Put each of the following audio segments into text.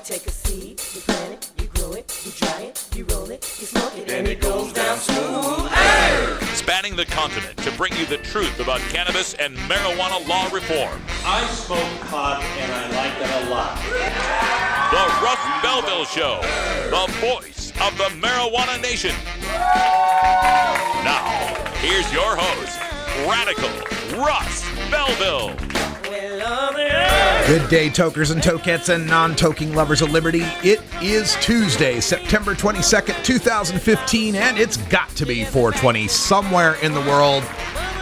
You take a seed, you plant it, you grow it, you dry it, you roll it, you smoke it, and it goes down smooth. Hey! Spanning the continent to bring you the truth about cannabis and marijuana law reform. I smoke pot and I like it a lot. The Russ Belville Show, the voice of the marijuana nation. Now, here's your host, Radical Russ Belville. Good day, tokers and tokettes and non-toking lovers of liberty. It is Tuesday, September 22nd, 2015, and it's got to be 420 somewhere in the world.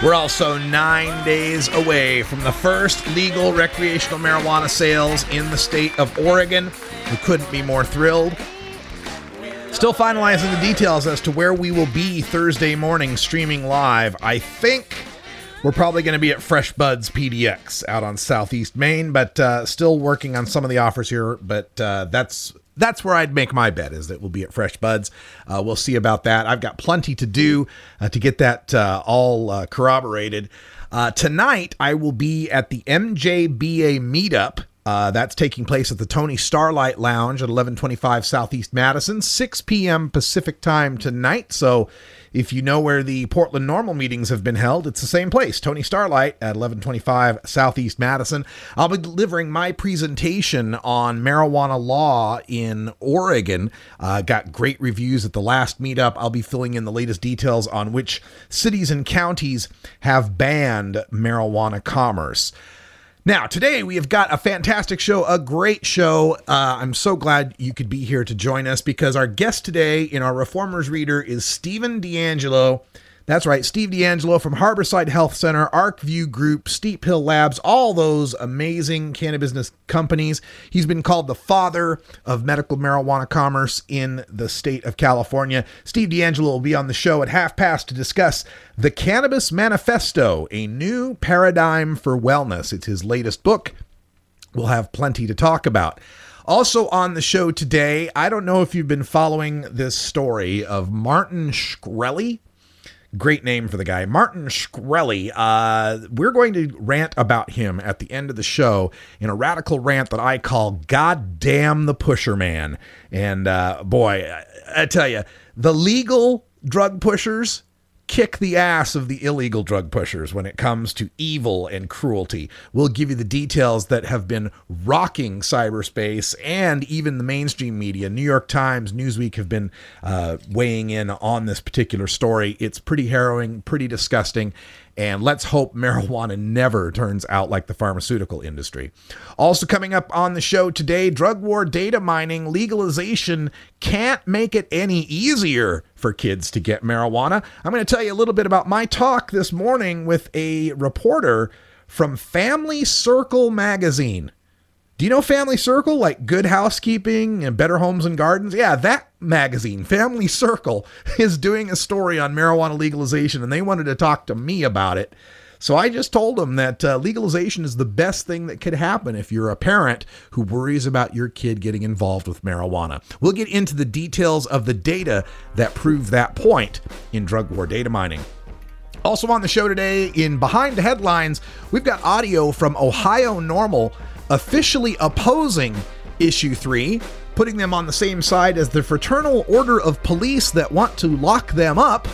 We're also 9 days away from the first legal recreational marijuana sales in the state of Oregon. We couldn't be more thrilled. Still finalizing the details as to where we will be Thursday morning streaming live. I think we're probably going to be at Fresh Buds PDX out on Southeast Maine, but still working on some of the offers here. But that's where I'd make my bet, is that we'll be at Fresh Buds. We'll see about that. I've got plenty to do to get that all corroborated. Tonight, I will be at the MJBA meetup. That's taking place at the Tony Starlight Lounge at 1125 Southeast Madison, 6 p.m. Pacific time tonight. So if you know where the Portland Normal meetings have been held, it's the same place, Tony Starlight at 1125 Southeast Madison. I'll be delivering my presentation on marijuana law in Oregon. Got great reviews at the last meetup. I'll be filling in the latest details on which cities and counties have banned marijuana commerce. Now, today we have got a fantastic show, a great show. I'm so glad you could be here to join us, because our guest today in our Reformers Reader is Stephen D'Angelo. That's right, Steve D'Angelo from Harborside Health Center, ArcView Group, Steep Hill Labs, all those amazing cannabis companies. He's been called the father of medical marijuana commerce in the state of California. Steve D'Angelo will be on the show at 12:30 to discuss The Cannabis Manifesto, a new paradigm for wellness. It's his latest book. We'll have plenty to talk about. Also on the show today, I don't know if you've been following this story of Martin Shkreli. Great name for the guy, Martin Shkreli. We're going to rant about him at the end of the show in a radical rant that I call God Damn the Pusher Man. And boy, I tell you, the legal drug pushers kick the ass of the illegal drug pushers when it comes to evil and cruelty. We'll give you the details that have been rocking cyberspace and even the mainstream media. New York Times, Newsweek have been weighing in on this particular story. It's pretty harrowing, pretty disgusting, and let's hope marijuana never turns out like the pharmaceutical industry. Also coming up on the show today, drug war data mining legalization can't make it any easier for kids to get marijuana. I'm going to tell you a little bit about my talk this morning with a reporter from Family Circle magazine. Do you know Family Circle, like Good Housekeeping and Better Homes and Gardens? Yeah, that magazine, Family Circle, is doing a story on marijuana legalization, and they wanted to talk to me about it. So I just told them that legalization is the best thing that could happen if you're a parent who worries about your kid getting involved with marijuana. We'll get into the details of the data that prove that point in drug war data mining. Also on the show today, in Behind the Headlines, we've got audio from Ohio Normal officially opposing Issue 3, putting them on the same side as the Fraternal Order of Police that want to lock them up.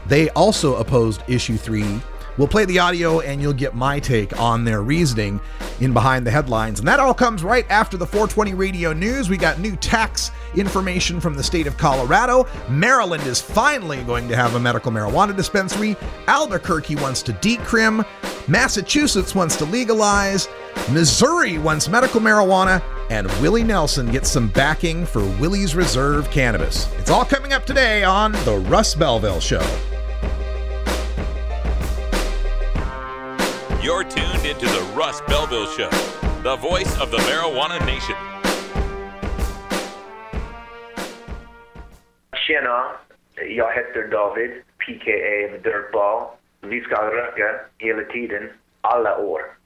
They also opposed Issue 3. We'll play the audio and you'll get my take on their reasoning in Behind the Headlines. And that all comes right after the 420 radio news. We got new tax information from the state of Colorado. Maryland is finally going to have a medical marijuana dispensary. Albuquerque wants to decrim. Massachusetts wants to legalize. Missouri wants medical marijuana. And Willie Nelson gets some backing for Willie's Reserve Cannabis. It's all coming up today on The Russ Belville Show. You're tuned into the Russ Belville Show, the voice of the marijuana nation. Tjena, jag heter David, PKA The Dirtball. Vi ska röka hela tiden, alla år.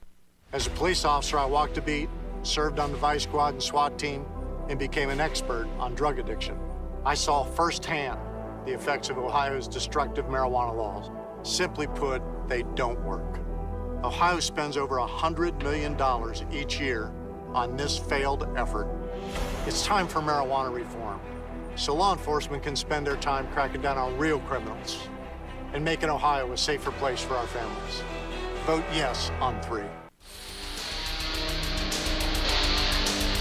As a police officer, I walked the beat, served on the Vice Squad and SWAT team, and became an expert on drug addiction. I saw firsthand the effects of Ohio's destructive marijuana laws. Simply put, they don't work. Ohio spends over $100 million each year on this failed effort, It's time for marijuana reform, so law enforcement can spend their time cracking down on real criminals and making Ohio a safer place for our families. Vote yes on 3.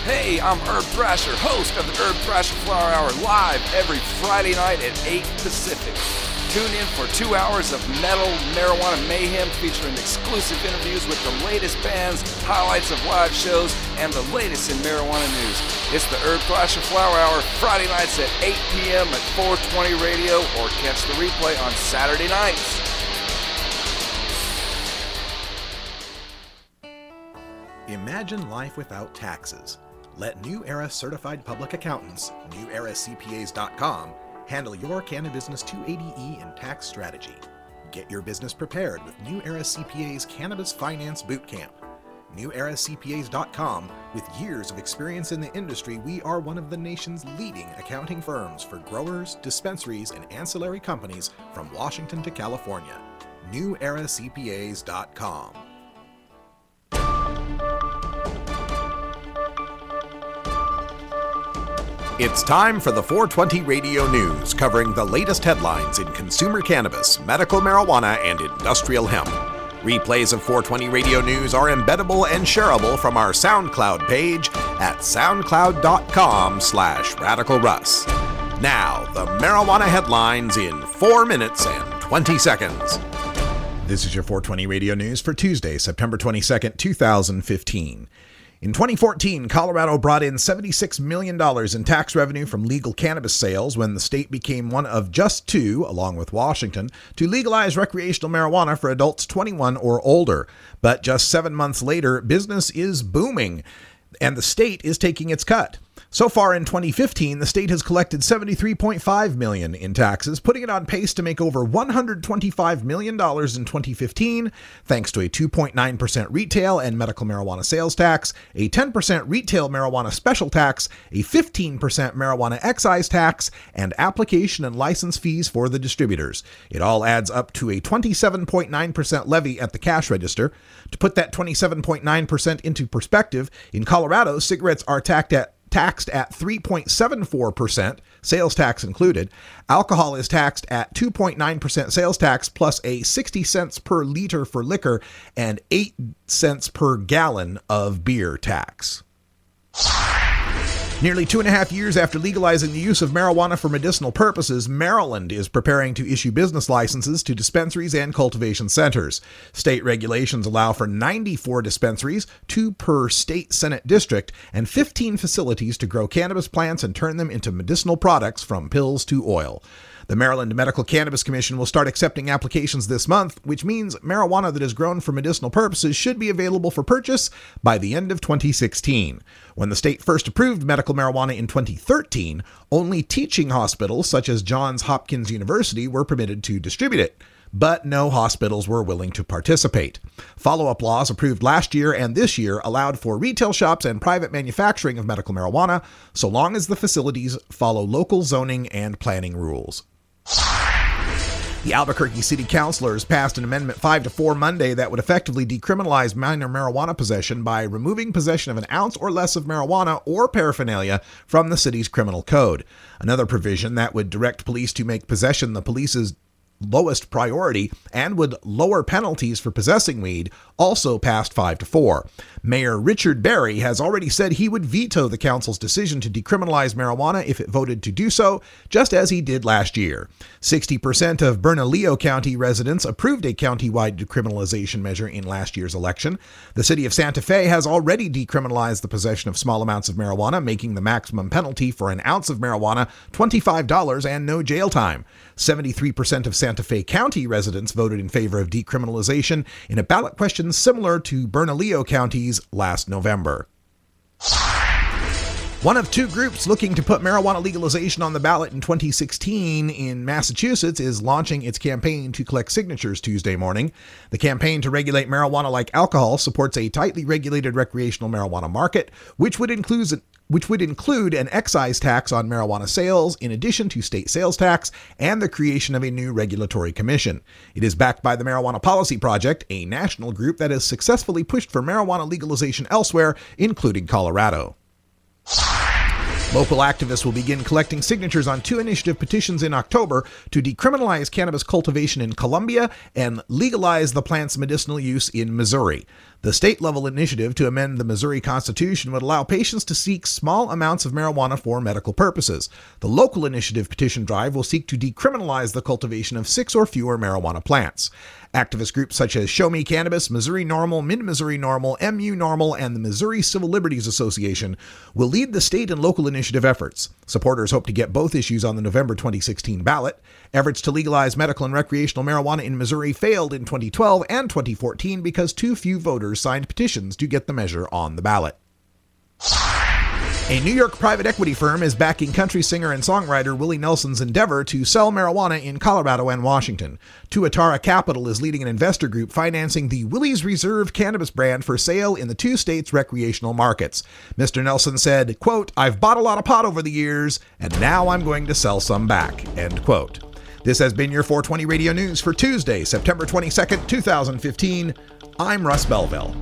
Hey, I'm Herb Thrasher, host of the Herb Thrasher Flower Hour, live every Friday night at 8 Pacific. Tune in for 2 hours of metal marijuana mayhem featuring exclusive interviews with the latest bands, highlights of live shows, and the latest in marijuana news. It's the Herb Thrasher Flower Hour, Friday nights at 8 p.m. at 420 Radio, or catch the replay on Saturday nights. Imagine life without taxes. Let New Era Certified Public Accountants, NewEraCPAs.com, handle your Cannabusiness 280E and tax strategy. Get your business prepared with New Era CPA's Cannabis Finance Bootcamp. NewEraCPAs.com, with years of experience in the industry, we are one of the nation's leading accounting firms for growers, dispensaries, and ancillary companies from Washington to California. NewEraCPAs.com. It's time for the 420 Radio News, covering the latest headlines in consumer cannabis, medical marijuana, and industrial hemp. Replays of 420 Radio News are embeddable and shareable from our SoundCloud page at soundcloud.com/RadicalRuss. Now, the marijuana headlines in 4 minutes and 20 seconds. This is your 420 Radio News for Tuesday, September 22nd, 2015. In 2014, Colorado brought in $76 million in tax revenue from legal cannabis sales when the state became one of just 2, along with Washington, to legalize recreational marijuana for adults 21 or older. But just 7 months later, business is booming, and the state is taking its cut. So far in 2015, the state has collected $73.5 million in taxes, putting it on pace to make over $125 million in 2015, thanks to a 2.9% retail and medical marijuana sales tax, a 10% retail marijuana special tax, a 15% marijuana excise tax, and application and license fees for the distributors. It all adds up to a 27.9% levy at the cash register. To put that 27.9% into perspective, in Colorado, cigarettes are taxed at 3.74%, sales tax included. Alcohol is taxed at 2.9% sales tax plus a 60 cents per liter for liquor and 8 cents per gallon of beer tax. Nearly 2.5 years after legalizing the use of marijuana for medicinal purposes, Maryland is preparing to issue business licenses to dispensaries and cultivation centers. State regulations allow for 94 dispensaries, 2 per state Senate district, and 15 facilities to grow cannabis plants and turn them into medicinal products from pills to oil. The Maryland Medical Cannabis Commission will start accepting applications this month, which means marijuana that is grown for medicinal purposes should be available for purchase by the end of 2016. When the state first approved medical marijuana in 2013, only teaching hospitals such as Johns Hopkins University were permitted to distribute it, but no hospitals were willing to participate. Follow-up laws approved last year and this year allowed for retail shops and private manufacturing of medical marijuana, so long as the facilities follow local zoning and planning rules. The Albuquerque City Councilors passed an Amendment 5-4 Monday that would effectively decriminalize minor marijuana possession by removing possession of an ounce or less of marijuana or paraphernalia from the city's criminal code. Another provision that would direct police to make possession the police's lowest priority and would lower penalties for possessing weed also passed 5-4. Mayor Richard Berry has already said he would veto the council's decision to decriminalize marijuana if it voted to do so, just as he did last year. 60% of Bernalillo County residents approved a countywide decriminalization measure in last year's election. The city of Santa Fe has already decriminalized the possession of small amounts of marijuana, making the maximum penalty for an ounce of marijuana $25 and no jail time. 73% of Santa Fe County residents voted in favor of decriminalization in a ballot question similar to Bernalillo County's last November. One of 2 groups looking to put marijuana legalization on the ballot in 2016 in Massachusetts is launching its campaign to collect signatures Tuesday morning. The campaign to regulate marijuana like alcohol supports a tightly regulated recreational marijuana market, which would include an excise tax on marijuana sales, in addition to state sales tax and the creation of a new regulatory commission. It is backed by the Marijuana Policy Project, a national group that has successfully pushed for marijuana legalization elsewhere, including Colorado. Local activists will begin collecting signatures on 2 initiative petitions in October to decriminalize cannabis cultivation in Colombia and legalize the plant's medicinal use in Missouri. The state-level initiative to amend the Missouri Constitution would allow patients to seek small amounts of marijuana for medical purposes. The local initiative petition drive will seek to decriminalize the cultivation of 6 or fewer marijuana plants. Activist groups such as Show Me Cannabis, Missouri Normal, Mid-Missouri Normal, MU Normal, and the Missouri Civil Liberties Association will lead the state and local initiative efforts. Supporters hope to get both issues on the November 2016 ballot. Efforts to legalize medical and recreational marijuana in Missouri failed in 2012 and 2014 because too few voters signed petitions to get the measure on the ballot. A New York private equity firm is backing country singer and songwriter Willie Nelson's endeavor to sell marijuana in Colorado and Washington. Tuatara Capital is leading an investor group financing the Willie's Reserve cannabis brand for sale in the 2 states' recreational markets. Mr. Nelson said, quote, "I've bought a lot of pot over the years, and now I'm going to sell some back," end quote. This has been your 420 Radio News for Tuesday, September 22nd, 2015. I'm Russ Belville.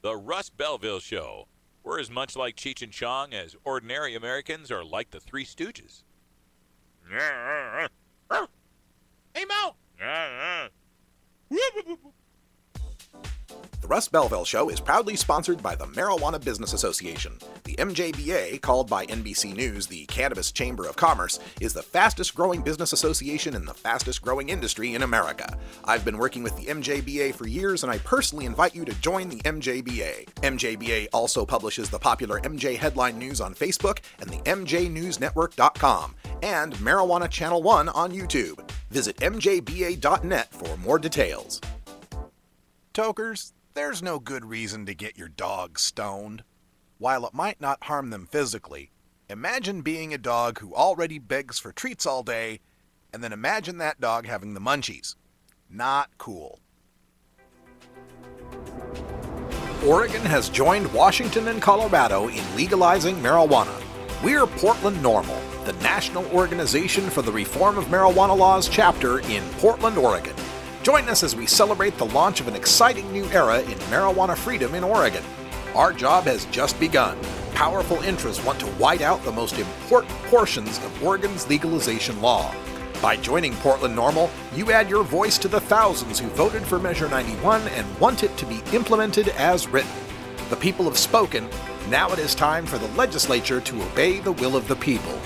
The Russ Belville Show. We're as much like Cheech and Chong as ordinary Americans are like the Three Stooges. Hey, Mo! The Russ Belville Show is proudly sponsored by the Marijuana Business Association. The MJBA, called by NBC News the Cannabis Chamber of Commerce, is the fastest growing business association in the fastest growing industry in America. I've been working with the MJBA for years, and I personally invite you to join the MJBA. MJBA also publishes the popular MJ Headline News on Facebook and the MJNewsNetwork.com, and Marijuana Channel 1 on YouTube. Visit mjba.net for more details. Tokers, there's no good reason to get your dog stoned. While it might not harm them physically, imagine being a dog who already begs for treats all day, and then imagine that dog having the munchies. Not cool. Oregon has joined Washington and Colorado in legalizing marijuana. We're Portland NORML, the National Organization for the Reform of Marijuana Laws chapter in Portland, Oregon. Join us as we celebrate the launch of an exciting new era in marijuana freedom in Oregon. Our job has just begun. Powerful interests want to white out the most important portions of Oregon's legalization law. By joining Portland NORML, you add your voice to the thousands who voted for Measure 91 and want it to be implemented as written. The people have spoken. Now it is time for the legislature to obey the will of the people.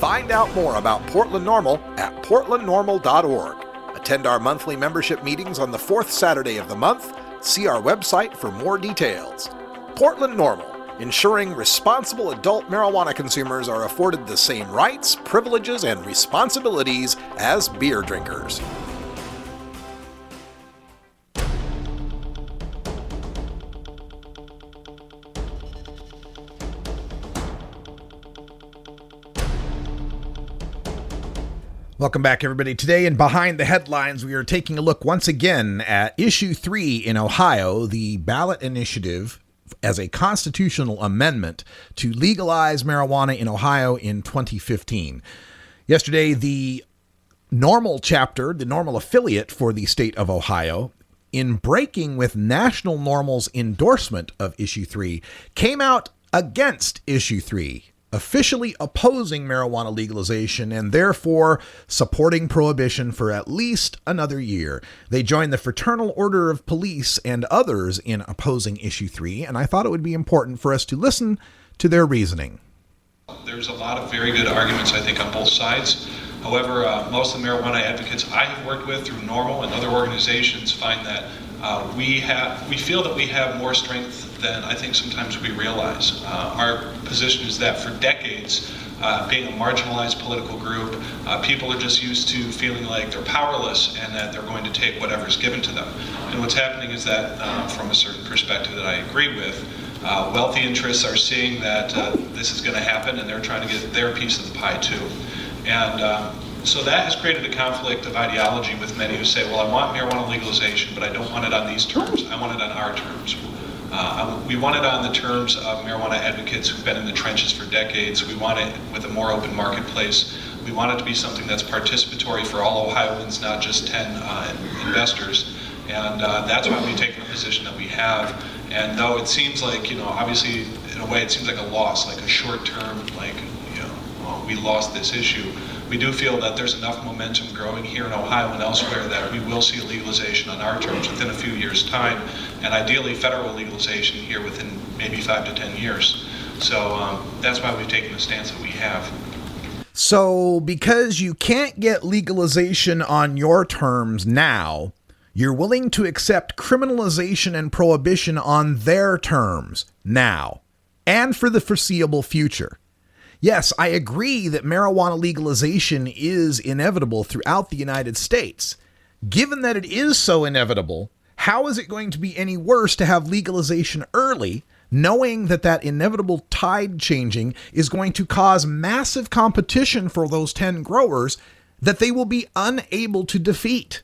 Find out more about Portland NORML at portlandnormal.org. Attend our monthly membership meetings on the 4th Saturday of the month. See our website for more details. Portland NORML, ensuring responsible adult marijuana consumers are afforded the same rights, privileges, and responsibilities as beer drinkers. Welcome back, everybody. Today in Behind the Headlines, we are taking a look once again at Issue 3 in Ohio, the ballot initiative as a constitutional amendment to legalize marijuana in Ohio in 2015. Yesterday, the NORML chapter, the NORML affiliate for the state of Ohio, in breaking with National NORML's endorsement of Issue 3, came out against Issue 3, officially opposing marijuana legalization and therefore supporting prohibition for at least another year. They joined the Fraternal Order of Police and others in opposing Issue 3, and I thought it would be important for us to listen to their reasoning. There's a lot of very good arguments, I think, on both sides. However, most of the marijuana advocates I have worked with through NORML and other organizations find that we feel that we have more strength than I think sometimes we realize. Our position is that for decades, being a marginalized political group, people are just used to feeling like they're powerless and that they're going to take whatever's given to them. And what's happening is that, from a certain perspective that I agree with, wealthy interests are seeing that this is going to happen and they're trying to get their piece of the pie too. And so that has created a conflict of ideology with many who say, well, I want marijuana legalization, but I don't want it on these terms. I want it on our terms. We want it on the terms of marijuana advocates who've been in the trenches for decades. We want it with a more open marketplace. We want it to be something that's participatory for all Ohioans, not just 10 investors. And that's why we've taken the position that we have. And though it seems like, obviously in a way it seems like a loss, like a short term, we lost this issue, we do feel that there's enough momentum growing here in Ohio and elsewhere that we will see a legalization on our terms within a few years' time, and ideally federal legalization here within maybe 5 to 10 years. So that's why we've taken the stance that we have. So because you can't get legalization on your terms now, you're willing to accept criminalization and prohibition on their terms now and for the foreseeable future. Yes, I agree that marijuana legalization is inevitable throughout the United States. Given that it is so inevitable, how is it going to be any worse to have legalization early, knowing that that inevitable tide changing is going to cause massive competition for those 10 growers that they will be unable to defeat?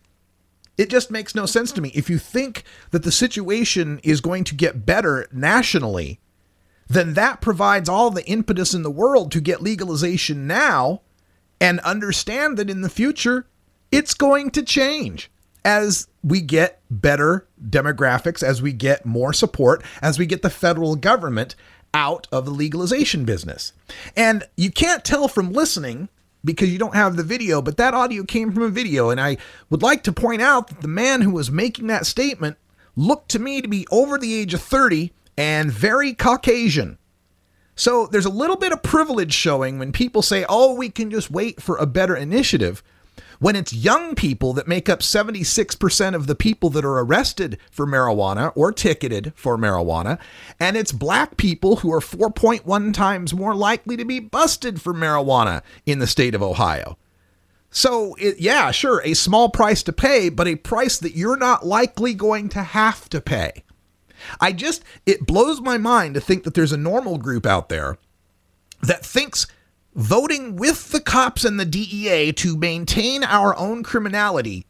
It just makes no sense to me. If you think that the situation is going to get better nationally, then that provides all the impetus in the world to get legalization now and understand that in the future, it's going to change as we get better demographics, as we get more support, as we get the federal government out of the legalization business. And you can't tell from listening because you don't have the video, but that audio came from a video. And I would like to point out that the man who was making that statement looked to me to be over the age of 30 and very Caucasian. So there's a little bit of privilege showing when people say, oh, we can just wait for a better initiative, when it's young people that make up 76% of the people that are arrested for marijuana or ticketed for marijuana, and it's black people who are 4.1 times more likely to be busted for marijuana in the state of Ohio. So, yeah, sure, a small price to pay, but a price that you're not likely going to have to pay. It blows my mind to think that there's a normal group out there that thinks voting with the cops and the DEA to maintain our own criminality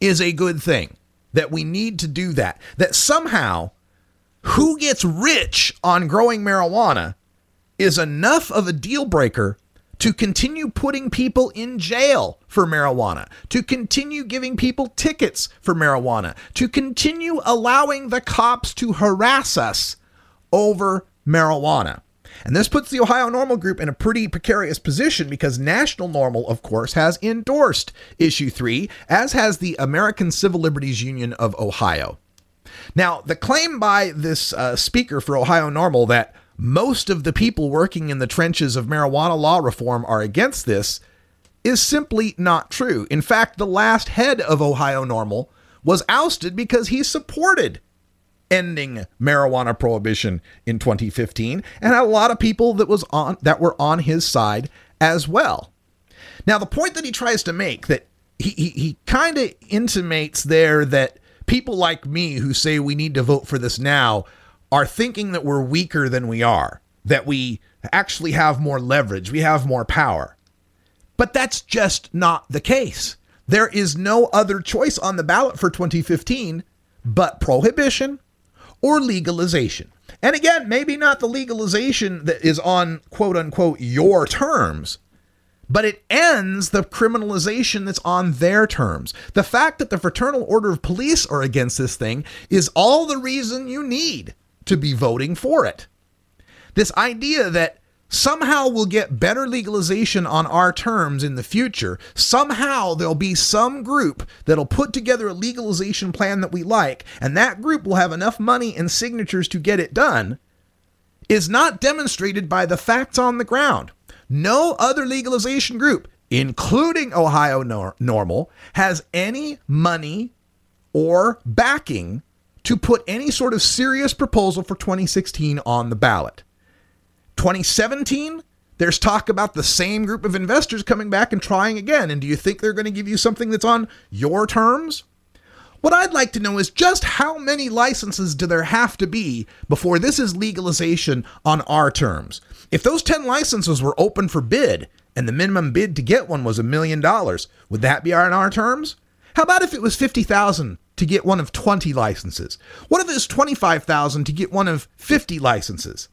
is a good thing, that we need to do that, that somehow who gets rich on growing marijuana is enough of a deal breaker to continue putting people in jail for marijuana, to continue giving people tickets for marijuana, to continue allowing the cops to harass us over marijuana. And this puts the Ohio Normal Group in a pretty precarious position because National Normal, of course, has endorsed Issue 3, as has the American Civil Liberties Union of Ohio. Now, the claim by this speaker for Ohio Normal that most of the people working in the trenches of marijuana law reform are against this is simply not true. In fact, the last head of Ohio Normal was ousted because he supported ending marijuana prohibition in 2015 and had a lot of people that were on his side as well. Now, the point that he tries to make, that he kind of intimates there that people like me who say we need to vote for this now are thinking that we're weaker than we are, that we actually have more leverage, we have more power. But that's just not the case. There is no other choice on the ballot for 2015 but prohibition or legalization. And again, maybe not the legalization that is on quote unquote your terms, but it ends the criminalization that's on their terms. The fact that the Fraternal Order of Police are against this thing is all the reason you need to be voting for it. This idea that somehow we'll get better legalization on our terms in the future, somehow there'll be some group that'll put together a legalization plan that we like, and that group will have enough money and signatures to get it done, is not demonstrated by the facts on the ground. No other legalization group, including Ohio Normal, has any money or backing to put any sort of serious proposal for 2016 on the ballot. 2017, there's talk about the same group of investors coming back and trying again. And do you think they're going to give you something that's on your terms? What I'd like to know is just how many licenses do there have to be before this is legalization on our terms? If those 10 licenses were open for bid and the minimum bid to get one was $1 million, would that be on our terms? How about if it was $50,000 to get one of 20 licenses? What if it's $25,000 to get one of 50 licenses?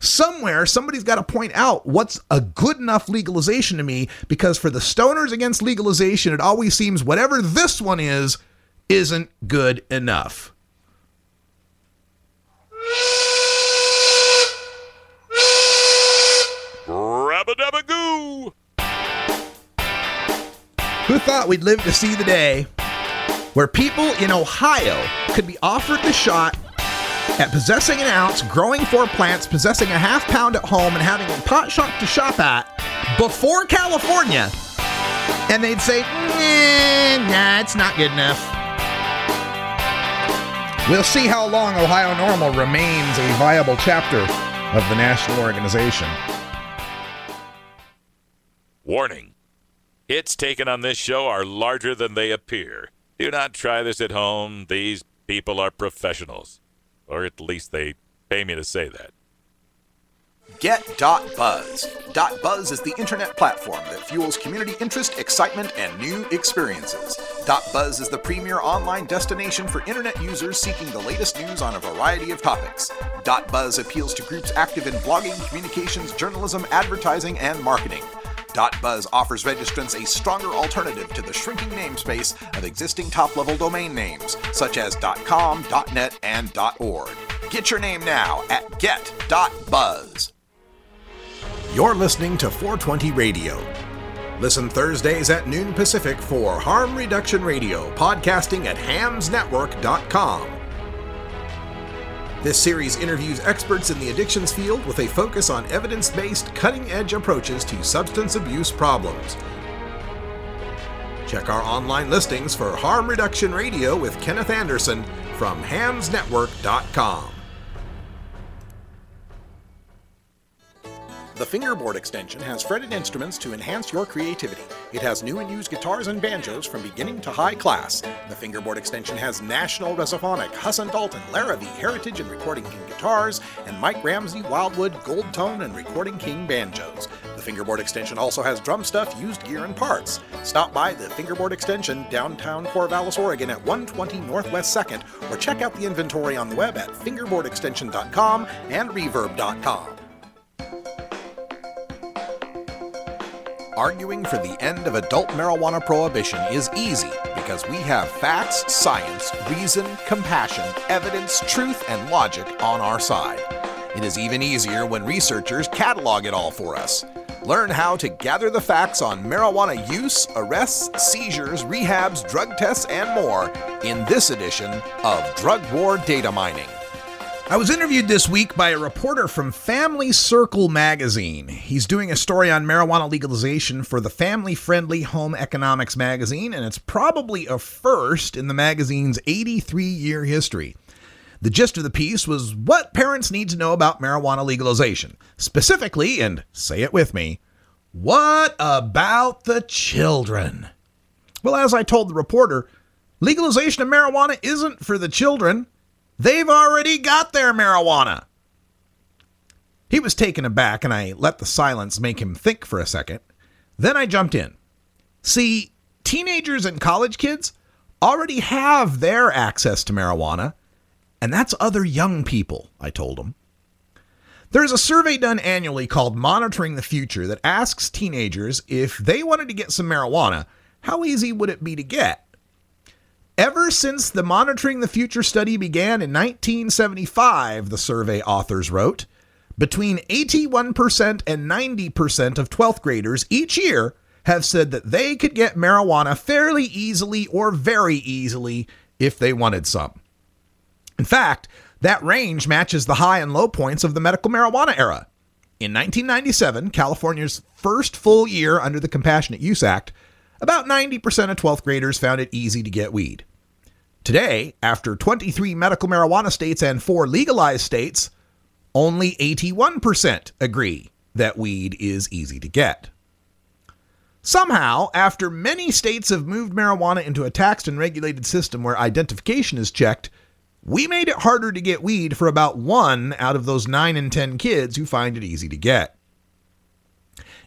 Somewhere, somebody's got to point out what's a good enough legalization to me, because for the stoners against legalization, it always seems whatever this one is, isn't good enough. Who thought we'd live to see the day where people in Ohio could be offered the shot at possessing an ounce, growing 4 plants, possessing a half pound at home, and having a pot shop to shop at before California, and they'd say, nah, it's not good enough. We'll see how long Ohio Normal remains a viable chapter of the national organization. Warning. Hits taken on this show are larger than they appear. Do not try this at home. These people are professionals. Or at least they pay me to say that. Get.Buzz. .Buzz is the internet platform that fuels community interest, excitement, and new experiences. .Buzz is the premier online destination for internet users seeking the latest news on a variety of topics. .Buzz appeals to groups active in blogging, communications, journalism, advertising, and marketing. .Buzz offers registrants a stronger alternative to the shrinking namespace of existing top-level domain names, such as .com, .net, and .org. Get your name now at get.buzz. You're listening to 420 Radio. Listen Thursdays at noon Pacific for Harm Reduction Radio, podcasting at hamsnetwork.com. This series interviews experts in the addictions field with a focus on evidence-based, cutting-edge approaches to substance abuse problems. Check our online listings for Harm Reduction Radio with Kenneth Anderson from hamsnetwork.com. The Fingerboard extension has fretted instruments to enhance your creativity. It has new and used guitars and banjos from beginning to high class. The Fingerboard extension has National Resophonic, Huss & Dalton, Larrabee, Heritage and Recording King guitars, and Mike Ramsey, Wildwood, Gold Tone, and Recording King banjos. The Fingerboard extension also has drum stuff, used gear, and parts. Stop by the Fingerboard extension, downtown Corvallis, Oregon at 120 Northwest 2nd, or check out the inventory on the web at fingerboardextension.com and reverb.com. Arguing for the end of adult marijuana prohibition is easy because we have facts, science, reason, compassion, evidence, truth, and logic on our side. It is even easier when researchers catalog it all for us. Learn how to gather the facts on marijuana use, arrests, seizures, rehabs, drug tests, and more in this edition of Drug War Data Mining. I was interviewed this week by a reporter from Family Circle magazine. He's doing a story on marijuana legalization for the family-friendly Home Economics magazine, and it's probably a first in the magazine's 83-year history. The gist of the piece was what parents need to know about marijuana legalization. Specifically, and say it with me, what about the children? Well, as I told the reporter, legalization of marijuana isn't for the children. They've already got their marijuana. He was taken aback, and I let the silence make him think for a second. Then I jumped in. See, teenagers and college kids already have their access to marijuana, and that's other young people, I told him. There's a survey done annually called Monitoring the Future that asks teenagers if they wanted to get some marijuana, how easy would it be to get? Ever since the Monitoring the Future study began in 1975, the survey authors wrote, between 81% and 90% of 12th graders each year have said that they could get marijuana fairly easily or very easily if they wanted some. In fact, that range matches the high and low points of the medical marijuana era. In 1997, California's first full year under the Compassionate Use Act, about 90% of 12th graders found it easy to get weed. Today, after 23 medical marijuana states and 4 legalized states, only 81% agree that weed is easy to get. Somehow, after many states have moved marijuana into a taxed and regulated system where identification is checked, we made it harder to get weed for about 1 out of those 9 in 10 kids who find it easy to get.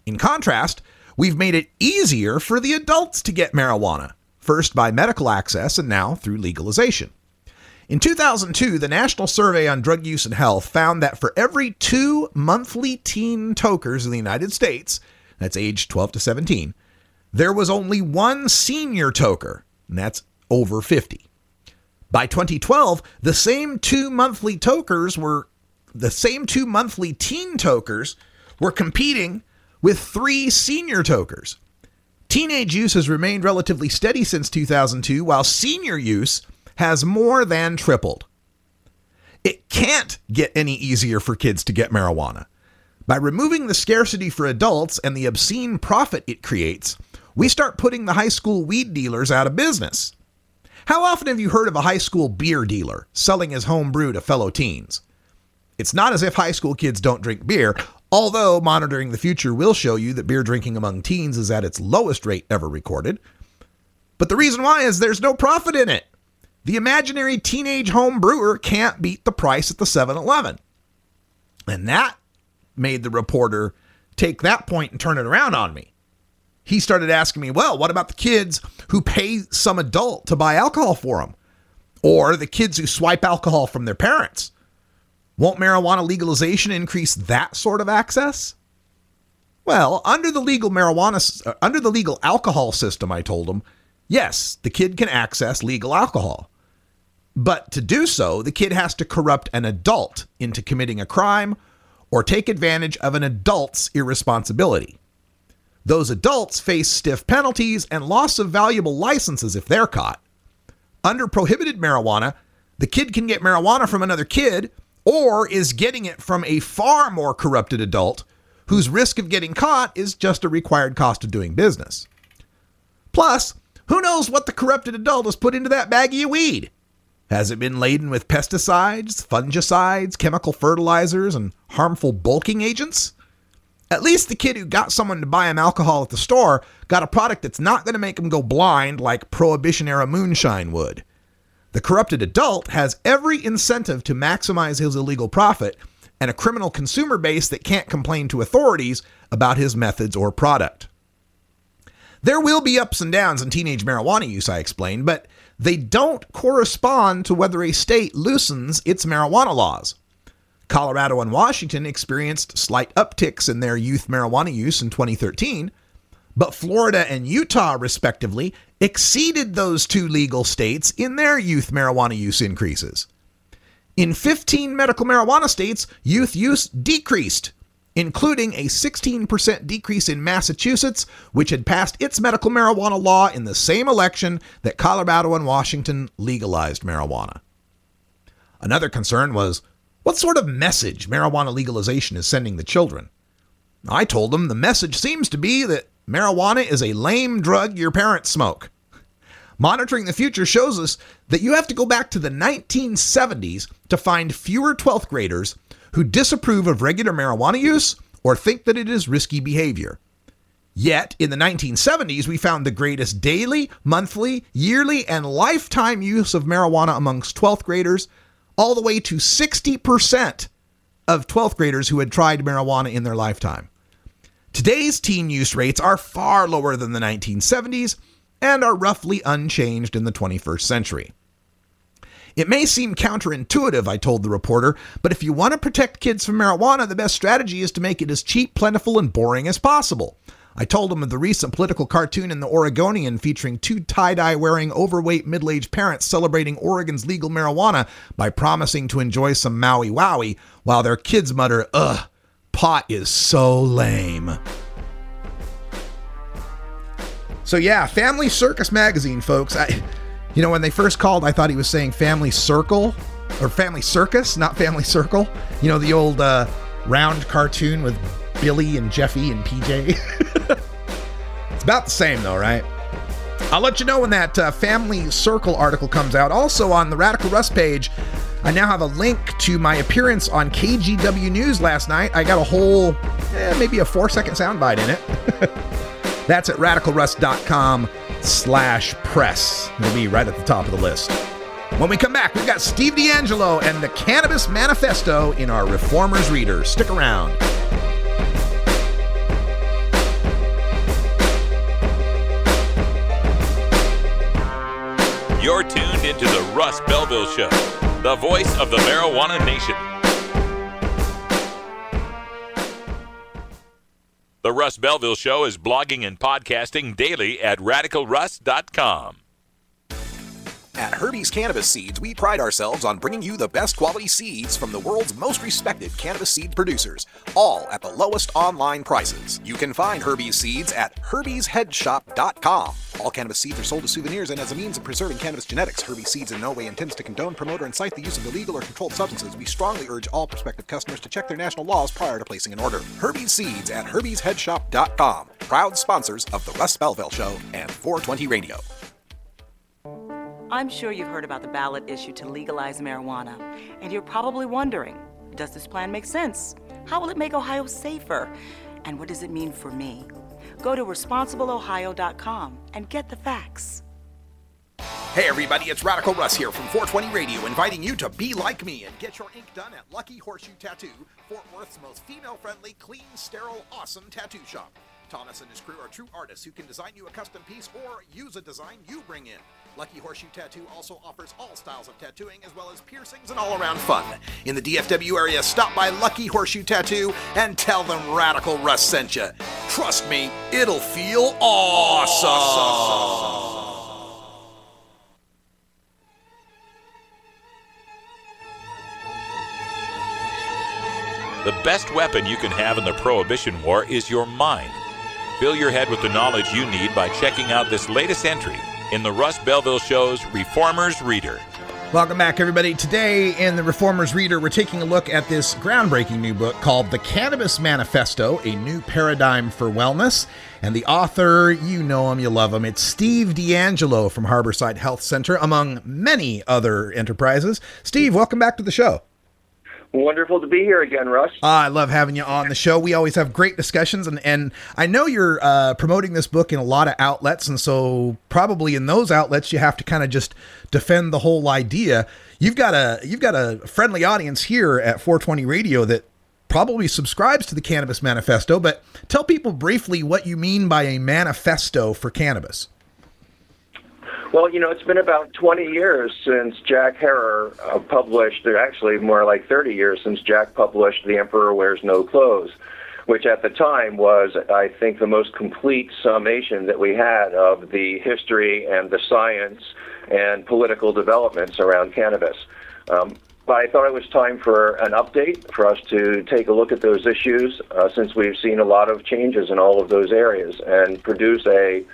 In contrast, we've made it easier for the adults to get marijuana, first by medical access and now through legalization. In 2002, the National Survey on Drug Use and Health found that for every 2 monthly teen tokers in the United States, that's aged 12 to 17, there was only 1 senior toker, and that's over 50. By 2012, the same 2 monthly teen tokers were competing with 3 senior tokers. Teenage use has remained relatively steady since 2002, while senior use has more than tripled. It can't get any easier for kids to get marijuana. By removing the scarcity for adults and the obscene profit it creates, we start putting the high school weed dealers out of business. How often have you heard of a high school beer dealer selling his home brew to fellow teens? It's not as if high school kids don't drink beer, although monitoring the future will show you that beer drinking among teens is at its lowest rate ever recorded. But the reason why is there's no profit in it. The imaginary teenage home brewer can't beat the price at the 7-Eleven. And that made the reporter take that point and turn it around on me. He started asking me, well, what about the kids who pay some adult to buy alcohol for them? Or the kids who swipe alcohol from their parents? Won't marijuana legalization increase that sort of access? Well, under the legal alcohol system, I told him, yes, the kid can access legal alcohol. But to do so, the kid has to corrupt an adult into committing a crime or take advantage of an adult's irresponsibility. Those adults face stiff penalties and loss of valuable licenses if they're caught. Under prohibited marijuana, the kid can get marijuana from another kid or is getting it from a far more corrupted adult whose risk of getting caught is just a required cost of doing business. Plus, who knows what the corrupted adult has put into that baggie of weed? Has it been laden with pesticides, fungicides, chemical fertilizers, and harmful bulking agents? At least the kid who got someone to buy him alcohol at the store got a product that's not going to make him go blind like Prohibition-era moonshine would. The corrupted adult has every incentive to maximize his illegal profit and a criminal consumer base that can't complain to authorities about his methods or product. There will be ups and downs in teenage marijuana use, I explained, but they don't correspond to whether a state loosens its marijuana laws. Colorado and Washington experienced slight upticks in their youth marijuana use in 2013, but Florida and Utah, respectively, exceeded those two legal states in their youth marijuana use increases. In 15 medical marijuana states, youth use decreased, including a 16% decrease in Massachusetts, which had passed its medical marijuana law in the same election that Colorado and Washington legalized marijuana. Another concern was what sort of message marijuana legalization is sending the children. I told them the message seems to be that marijuana is a lame drug your parents smoke. Monitoring the future shows us that you have to go back to the 1970s to find fewer 12th graders who disapprove of regular marijuana use or think that it is risky behavior. Yet, in the 1970s, we found the greatest daily, monthly, yearly, and lifetime use of marijuana amongst 12th graders, all the way to 60% of 12th graders who had tried marijuana in their lifetime. Today's teen use rates are far lower than the 1970s and are roughly unchanged in the 21st century. It may seem counterintuitive, I told the reporter, but if you want to protect kids from marijuana, the best strategy is to make it as cheap, plentiful, and boring as possible. I told him of the recent political cartoon in the Oregonian featuring two tie-dye wearing overweight middle-aged parents celebrating Oregon's legal marijuana by promising to enjoy some Maui Wowie while their kids mutter, "Ugh, pot is so lame." So yeah, Family Circus magazine, folks. When they first called, I thought he was saying Family Circle or Family Circus, not Family Circle. The old round cartoon with Billy and Jeffy and PJ. It's about the same though, right? I'll let you know when that Family Circle article comes out. Also on the Radical Russ page, I now have a link to my appearance on KGW News last night. I got a whole, maybe a 4-second soundbite in it. That's at radicalruss.com/press. It'll be right at the top of the list. When we come back, we've got Steve D'Angelo and the Cannabis Manifesto in our Reformers Reader. Stick around. You're tuned into the Russ Belville Show, the voice of the marijuana nation. The Russ Belville Show is blogging and podcasting daily at radicalruss.com. At Herbie's Cannabis Seeds, we pride ourselves on bringing you the best quality seeds from the world's most respected cannabis seed producers, all at the lowest online prices. You can find Herbie's Seeds at herbiesheadshop.com. All cannabis seeds are sold as souvenirs and as a means of preserving cannabis genetics. Herbie's Seeds in no way intends to condone, promote, or incite the use of illegal or controlled substances. We strongly urge all prospective customers to check their national laws prior to placing an order. Herbie's Seeds at herbiesheadshop.com. Proud sponsors of the Russ Belville Show and 420 Radio. I'm sure you've heard about the ballot issue to legalize marijuana, and you're probably wondering, does this plan make sense? How will it make Ohio safer? And what does it mean for me? Go to responsibleohio.com and get the facts. Hey everybody, it's Radical Russ here from 420 Radio, inviting you to be like me and get your ink done at Lucky Horseshoe Tattoo, Fort Worth's most female-friendly, clean, sterile, awesome tattoo shop. Thomas and his crew are true artists who can design you a custom piece or use a design you bring in. Lucky Horseshoe Tattoo also offers all styles of tattooing as well as piercings and all-around fun. In the DFW area, stop by Lucky Horseshoe Tattoo and tell them Radical Russ sent you. Trust me, it'll feel awesome. The best weapon you can have in the Prohibition War is your mind. Fill your head with the knowledge you need by checking out this latest entry in the Russ Belville Show's Reformer's Reader. Welcome back, everybody. Today in the Reformer's Reader, we're taking a look at this groundbreaking new book called The Cannabis Manifesto, A New Paradigm for Wellness. And the author, you know him, you love him. It's Steve D'Angelo from Harborside Health Center, among many other enterprises. Steve, welcome back to the show. Wonderful to be here again, Russ. I love having you on the show. We always have great discussions, and I know you're promoting this book in a lot of outlets, and so probably in those outlets you have to kind of just defend the whole idea. You've got a friendly audience here at 420 Radio that probably subscribes to the Cannabis Manifesto, but tell people briefly what you mean by a manifesto for cannabis. Well, you know, it's been about 20 years since Jack Herer published, or actually more like 30 years since Jack published The Emperor Wears No Clothes, which at the time was, I think, the most complete summation that we had of the history and the science and political developments around cannabis. But I thought it was time for an update, for us to take a look at those issues, since we've seen a lot of changes in all of those areas, and produce a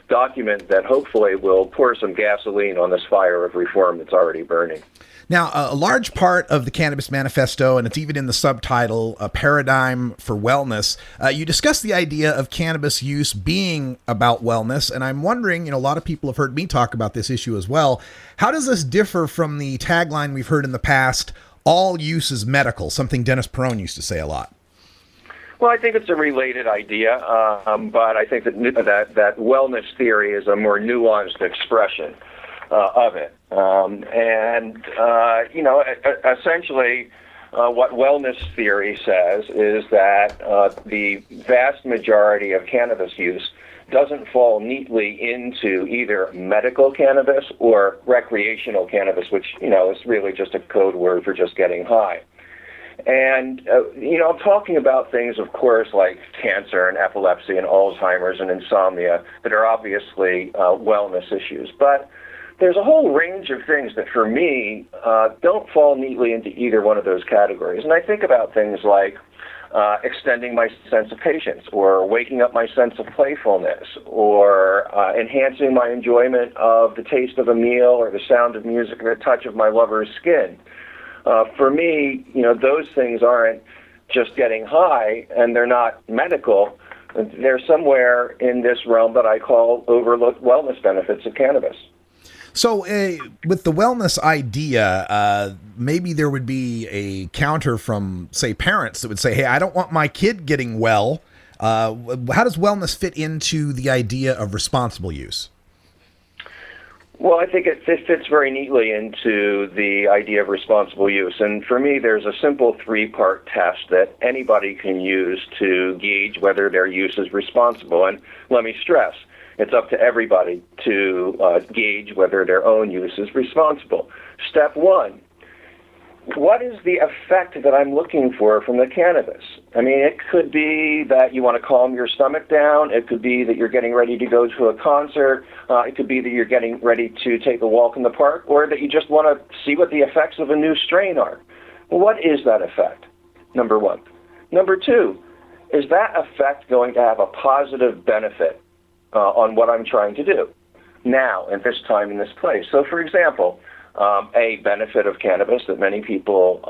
document that hopefully will pour some gasoline on this fire of reform that's already burning. Now, a large part of the Cannabis Manifesto, and it's even in the subtitle, A Paradigm for Wellness, you discuss the idea of cannabis use being about wellness, and I'm wondering, a lot of people have heard me talk about this issue as well. How does this differ from the tagline we've heard in the past, all use is medical, something Dennis Perone used to say a lot? Well, I think it's a related idea, but I think that wellness theory is a more nuanced expression of it. Essentially, what wellness theory says is that the vast majority of cannabis use doesn't fall neatly into either medical cannabis or recreational cannabis, which, is really just a code word for just getting high. And, I'm talking about things, of course, like cancer and epilepsy and Alzheimer's and insomnia that are obviously wellness issues. But there's a whole range of things that, for me, don't fall neatly into either one of those categories. And I think about things like extending my sense of patience, or waking up my sense of playfulness, or enhancing my enjoyment of the taste of a meal or the sound of music or the touch of my lover's skin. For me, those things aren't just getting high, and they're not medical. They're somewhere in this realm that I call overlooked wellness benefits of cannabis. So with the wellness idea, maybe there would be a counter from, say, parents that would say, hey, I don't want my kid getting well. How does wellness fit into the idea of responsible use? Well, I think it fits very neatly into the idea of responsible use. And for me, there's a simple three-part test that anybody can use to gauge whether their use is responsible. And let me stress, it's up to everybody to gauge whether their own use is responsible. Step one, what is the effect that I'm looking for from the cannabis? I mean, it could be that you want to calm your stomach down. It could be that you're getting ready to go to a concert. It could be that you're getting ready to take a walk in the park, or that you just want to see what the effects of a new strain are. Well, what is that effect? Number one. Number two, is that effect going to have a positive benefit on what I'm trying to do now, at this time, in this place? So, for example, a benefit of cannabis that many people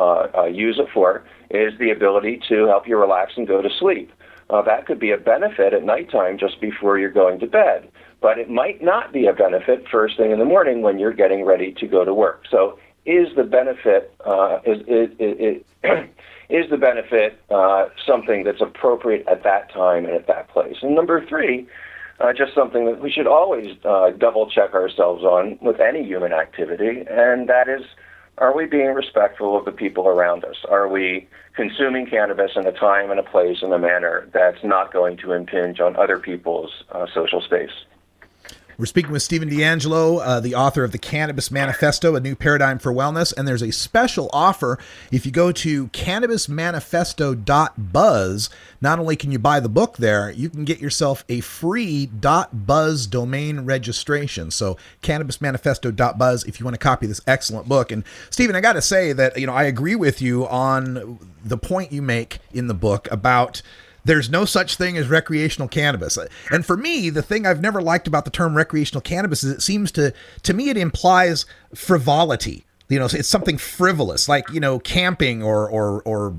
use it for is the ability to help you relax and go to sleep. That could be a benefit at nighttime just before you're going to bed, but it might not be a benefit first thing in the morning when you're getting ready to go to work. So is the benefit is the benefit something that's appropriate at that time and at that place? And number three, just something that we should always double check ourselves on with any human activity, and that is, are we being respectful of the people around us? Are we consuming cannabis in a time and a place and a manner that's not going to impinge on other people's social space? We're speaking with Stephen DeAngelo, the author of The Cannabis Manifesto, A New Paradigm for Wellness, and there's a special offer. If you go to cannabismanifesto.buzz, not only can you buy the book there, you can get yourself a free .buzz domain registration. So cannabismanifesto.buzz if you want to copy this excellent book. And Stephen, I got to say that, I agree with you on the point you make in the book about there's no such thing as recreational cannabis. And for me, the thing I've never liked about the term recreational cannabis is it seems to me, it implies frivolity. It's something frivolous, like, camping or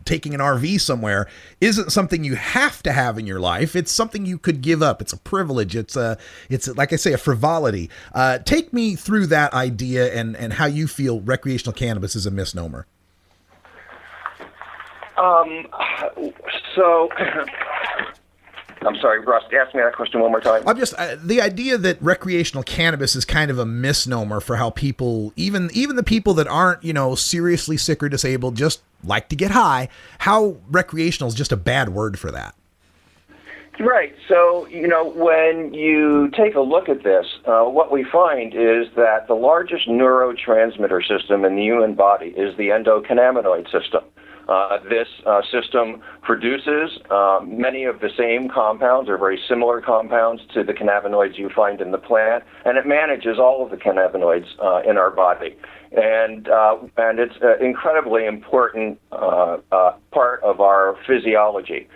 taking an RV somewhere isn't something you have to have in your life. It's something you could give up. It's a privilege. It's like I say, a frivolity. Take me through that idea and how you feel recreational cannabis is a misnomer. So, I'm sorry, Russ, ask me that question one more time. I'm just, the idea that recreational cannabis is kind of a misnomer for how people, even the people that aren't, seriously sick or disabled, just like to get high, how recreational is just a bad word for that. Right. So, when you take a look at this, what we find is that the largest neurotransmitter system in the human body is the endocannabinoid system. This system produces many of the same compounds or very similar compounds to the cannabinoids you find in the plant, and it manages all of the cannabinoids in our body. And it's an incredibly important part of our physiology.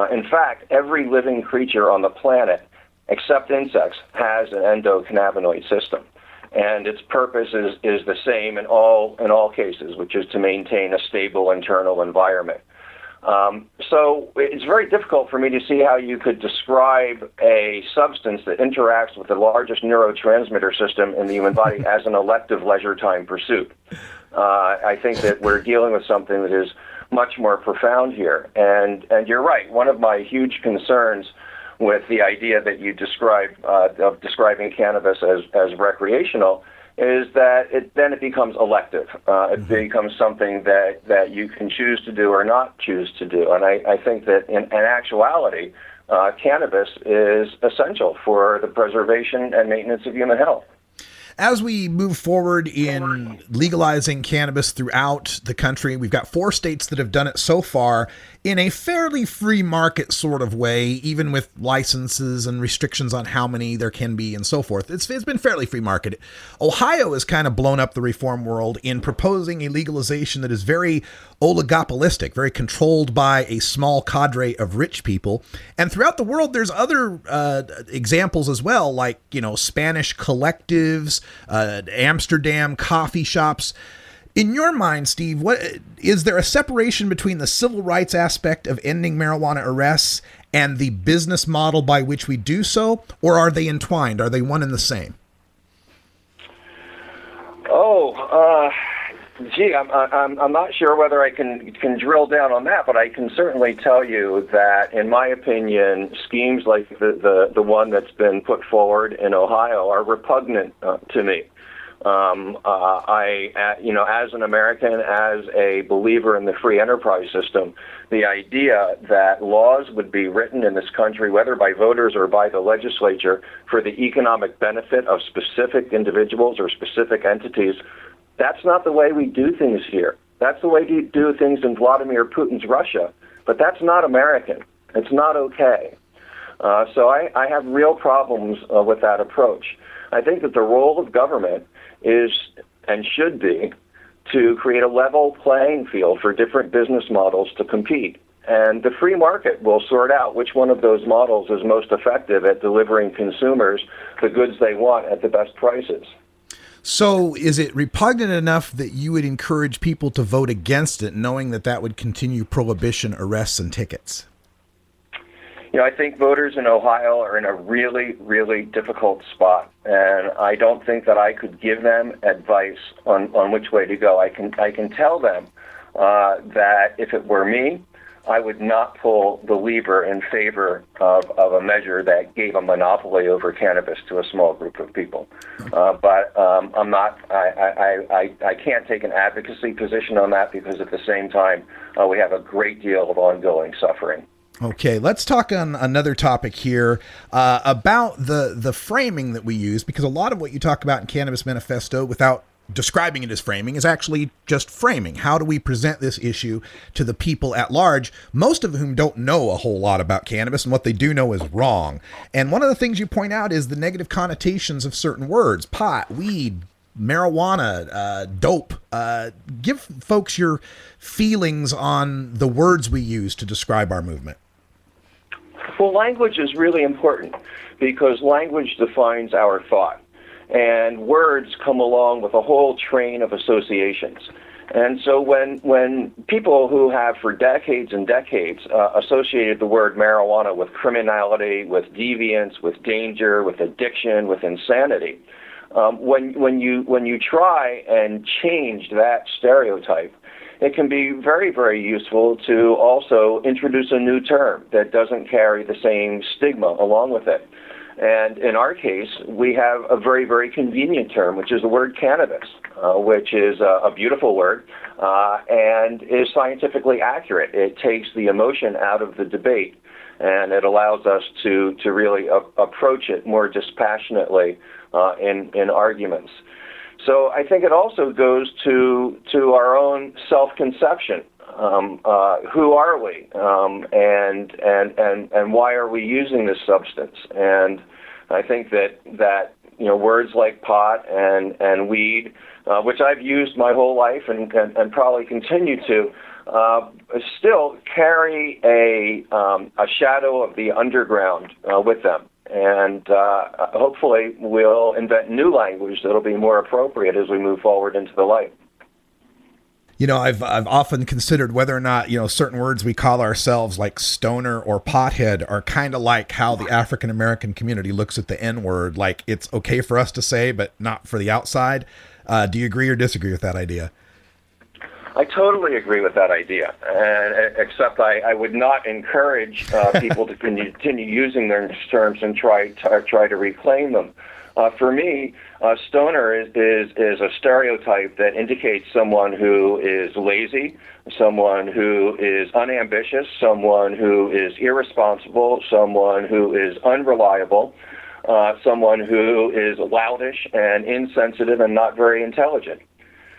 In fact, every living creature on the planet, except insects, has an endocannabinoid system. And its purpose is the same in all cases, which is to maintain a stable internal environment. So it's very difficult for me to see how you could describe a substance that interacts with the largest neurotransmitter system in the human body as an elective leisure time pursuit. I think that we're dealing with something that is much more profound here. And you're right. One of my huge concerns with the idea that you describe of describing cannabis as recreational is that it becomes elective. It becomes something that you can choose to do or not choose to do. And I think that in actuality, cannabis is essential for the preservation and maintenance of human health. As we move forward in legalizing cannabis throughout the country, we've got 4 states that have done it so far in a fairly free market sort of way, even with licenses and restrictions on how many there can be and so forth. It's been fairly free market. Ohio has kind of blown up the reform world in proposing a legalization that is very oligopolistic, very controlled by a small cadre of rich people. And throughout the world, there's other examples as well, like, Spanish collectives, Amsterdam coffee shops. In your mind, Steve, what is there a separation between the civil rights aspect of ending marijuana arrests and the business model by which we do so, or are they entwined? Are they one and the same? I'm not sure whether I can drill down on that, but I can certainly tell you that, in my opinion, schemes like the one that's been put forward in Ohio are repugnant to me. As an American, as a believer in the free enterprise system, the idea that laws would be written in this country, whether by voters or by the legislature, for the economic benefit of specific individuals or specific entities That's not the way we do things here. That's the way we do things in Vladimir Putin's Russia, but that's not American. It's not okay. So I have real problems with that approach. I think that the role of government is and should be to create a level playing field for different business models to compete. And the free market will sort out which one of those models is most effective at delivering consumers the goods they want at the best prices. So is it repugnant enough that you would encourage people to vote against it, knowing that that would continue prohibition, arrests, and tickets? You know, I think voters in Ohio are in a really, really difficult spot, and I don't think that I could give them advice on which way to go. I can tell them that if it were me, I would not pull the lever in favor of a measure that gave a monopoly over cannabis to a small group of people. But I'm not. I can't take an advocacy position on that because at the same time we have a great deal of ongoing suffering. Okay, let's talk on another topic here about the framing that we use, because a lot of what you talk about in Cannabis Manifesto, without describing it as framing, is actually just framing. How do we present this issue to the people at large, most of whom don't know a whole lot about cannabis, and what they do know is wrong. And one of the things you point out is the negative connotations of certain words: pot, weed, marijuana, dope. Give folks your feelings on the words we use to describe our movement. Well, language is really important because language defines our thought. And words come along with a whole train of associations. And so when people who have for decades and decades associated the word marijuana with criminality, with deviance, with danger, with addiction, with insanity, when you try and change that stereotype, it can be very, very useful to also introduce a new term that doesn't carry the same stigma along with it. And in our case, we have a very, very convenient term, which is the word cannabis, which is a beautiful word and is scientifically accurate. It takes the emotion out of the debate, and it allows us to really approach it more dispassionately in arguments. So I think it also goes to our own self-conception. Who are we, and why are we using this substance? And I think that words like pot and weed, which I've used my whole life and probably continue to, still carry a shadow of the underground with them. And hopefully we'll invent new language that'll be more appropriate as we move forward into the light. You know, I've often considered whether or not, certain words we call ourselves, like stoner or pothead, are kind of like how the African American community looks at the N-word. Like, it's okay for us to say, but not for the outside. Do you agree or disagree with that idea? I totally agree with that idea, except I would not encourage people to continue using their terms and try to reclaim them. For me, stoner is a stereotype that indicates someone who is lazy, someone who is unambitious, someone who is irresponsible, someone who is unreliable, someone who is loudish and insensitive and not very intelligent.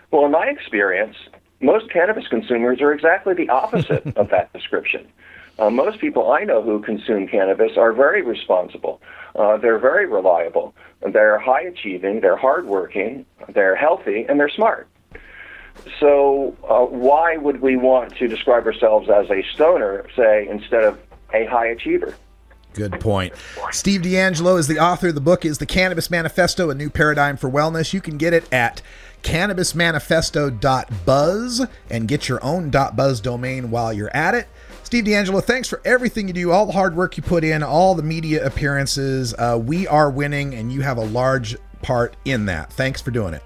Well, in my experience, most cannabis consumers are exactly the opposite of that description. Most people I know who consume cannabis are very responsible. They're very reliable. They're high achieving. They're hardworking. They're healthy, and they're smart. So why would we want to describe ourselves as a stoner, say, instead of a high achiever? Good point. Steve D'Angelo is the author. The book is The Cannabis Manifesto, A New Paradigm for Wellness. You can get it at cannabismanifesto.buzz and get your own .buzz domain while you're at it. Steve D'Angelo, thanks for everything you do, all the hard work you put in, all the media appearances. We are winning, and you have a large part in that. Thanks for doing it.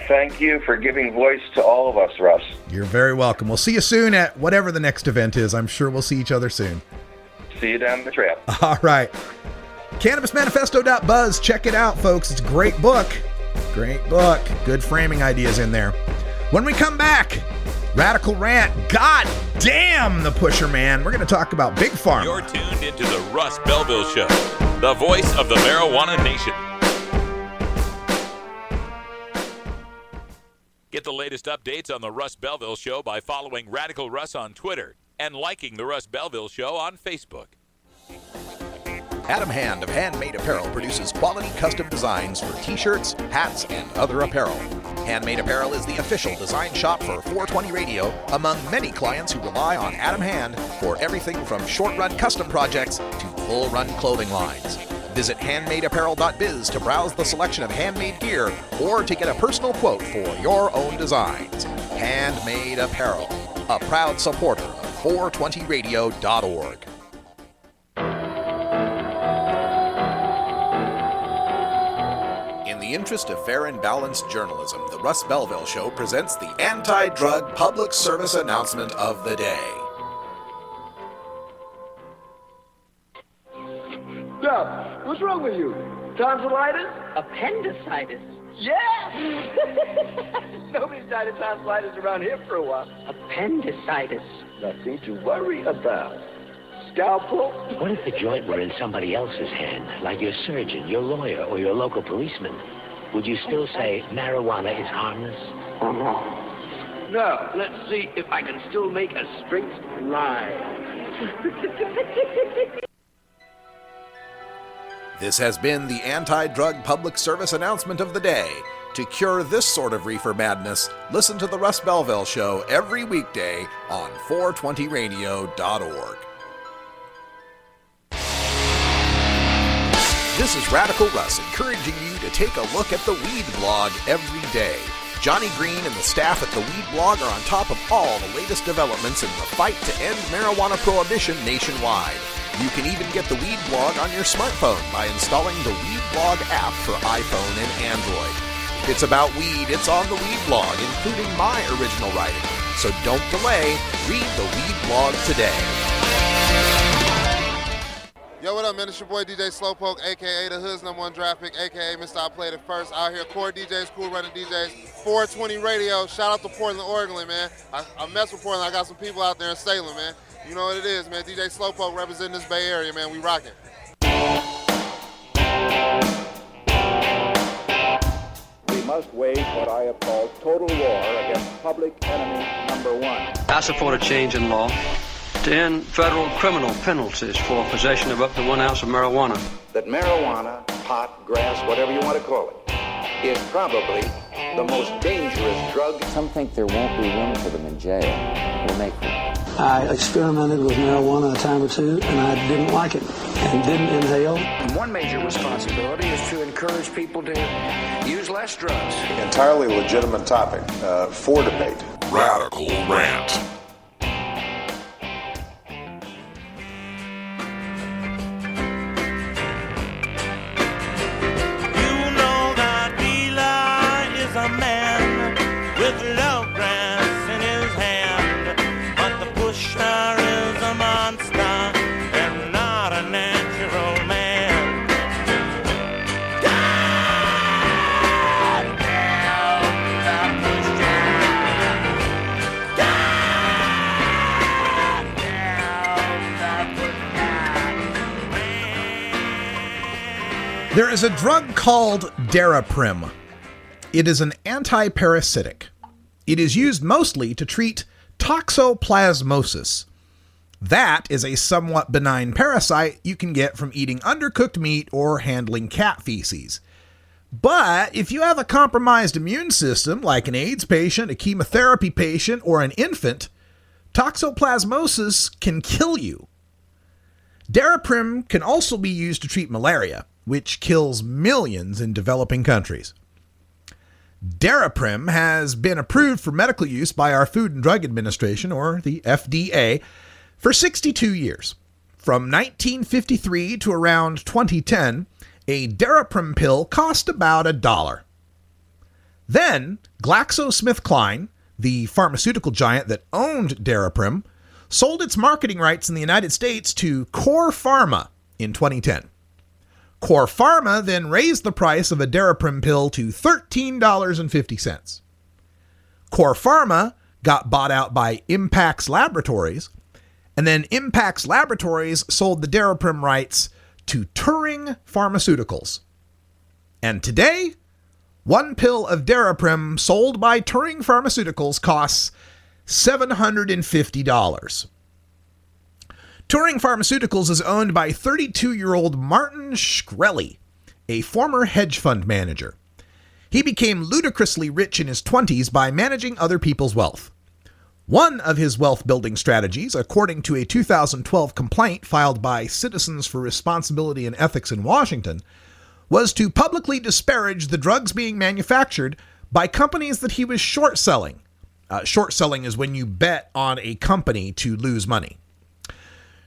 Thank you for giving voice to all of us, Russ. You're very welcome. We'll see you soon at whatever the next event is. I'm sure we'll see each other soon. See you down the trail. All right. Cannabismanifesto.buzz. Check it out, folks. It's a great book. Great book. Good framing ideas in there. When we come back, Radical Rant. God damn the pusher, man. We're going to talk about Big Pharma. You're tuned into the Russ Belville Show, the voice of the marijuana nation. Get the latest updates on the Russ Belville Show by following Radical Russ on Twitter and liking the Russ Belville Show on Facebook. Adam Hand of Handmade Apparel produces quality custom designs for t-shirts, hats, and other apparel. Handmade Apparel is the official design shop for 420 Radio, among many clients who rely on Adam Hand for everything from short-run custom projects to full-run clothing lines. Visit handmadeapparel.biz to browse the selection of handmade gear or to get a personal quote for your own designs. Handmade Apparel, a proud supporter of 420radio.org. In the interest of fair and balanced journalism, the Russ Belville Show presents the anti-drug public service announcement of the day. Stop! What's wrong with you? Tonsillitis? Appendicitis. Yeah! Nobody's died of tonsillitis around here for a while. Appendicitis. Nothing to worry about. Scalpel? What if the joint were in somebody else's hand, like your surgeon, your lawyer, or your local policeman? Would you still say marijuana is harmless? No. Let's see if I can still make a straight line. This has been the anti-drug public service announcement of the day. To cure this sort of reefer madness, listen to the Russ Belville Show every weekday on 420radio.org. This is Radical Russ encouraging you to take a look at the Weed Blog every day. Johnny Green and the staff at the Weed Blog are on top of all the latest developments in the fight to end marijuana prohibition nationwide. You can even get the Weed Blog on your smartphone by installing the Weed Blog app for iPhone and Android. If it's about weed, it's on the Weed Blog, including my original writing. So don't delay. Read the Weed Blog today. Yo, what up, man? It's your boy DJ Slowpoke, a.k.a. the Hood's #1 draft pick, a.k.a. Mr. I Played It First. Out here, core DJs, cool running DJs, 420 Radio. Shout out to Portland, Oregon, man. I mess with Portland. I got some people out there in Salem, man. You know what it is, man. DJ Slowpoke representing this Bay Area, man. We rocking. We must wage what I have called total war against public enemy number one. I support a change in law to end federal criminal penalties for possession of up to 1 ounce of marijuana. That marijuana, pot, grass, whatever you want to call it, is probably the most dangerous drug. Some think there won't be room for them in jail. We'll make them. I experimented with marijuana a time or two, and I didn't like it, and didn't inhale. One major responsibility is to encourage people to use less drugs. Entirely legitimate topic for debate. Radical Rant. There is a drug called Daraprim. It is an antiparasitic. It is used mostly to treat toxoplasmosis. That is a somewhat benign parasite you can get from eating undercooked meat or handling cat feces. But if you have a compromised immune system, like an AIDS patient, a chemotherapy patient, or an infant, toxoplasmosis can kill you. Daraprim can also be used to treat malaria, which kills millions in developing countries. Daraprim has been approved for medical use by our Food and Drug Administration, or the FDA, for 62 years. From 1953 to around 2010, a Daraprim pill cost about $1. Then, GlaxoSmithKline, the pharmaceutical giant that owned Daraprim, sold its marketing rights in the United States to Core Pharma in 2010. Core Pharma then raised the price of a Daraprim pill to $13.50. Core Pharma got bought out by Impax Laboratories, and then Impax Laboratories sold the Daraprim rights to Turing Pharmaceuticals. And today, One pill of Daraprim sold by Turing Pharmaceuticals costs $750. Turing Pharmaceuticals is owned by 32-year-old Martin Shkreli, a former hedge fund manager. He became ludicrously rich in his 20s by managing other people's wealth. One of his wealth-building strategies, according to a 2012 complaint filed by Citizens for Responsibility and Ethics in Washington, was to publicly disparage the drugs being manufactured by companies that he was short-selling. Short-selling is when you bet on a company to lose money.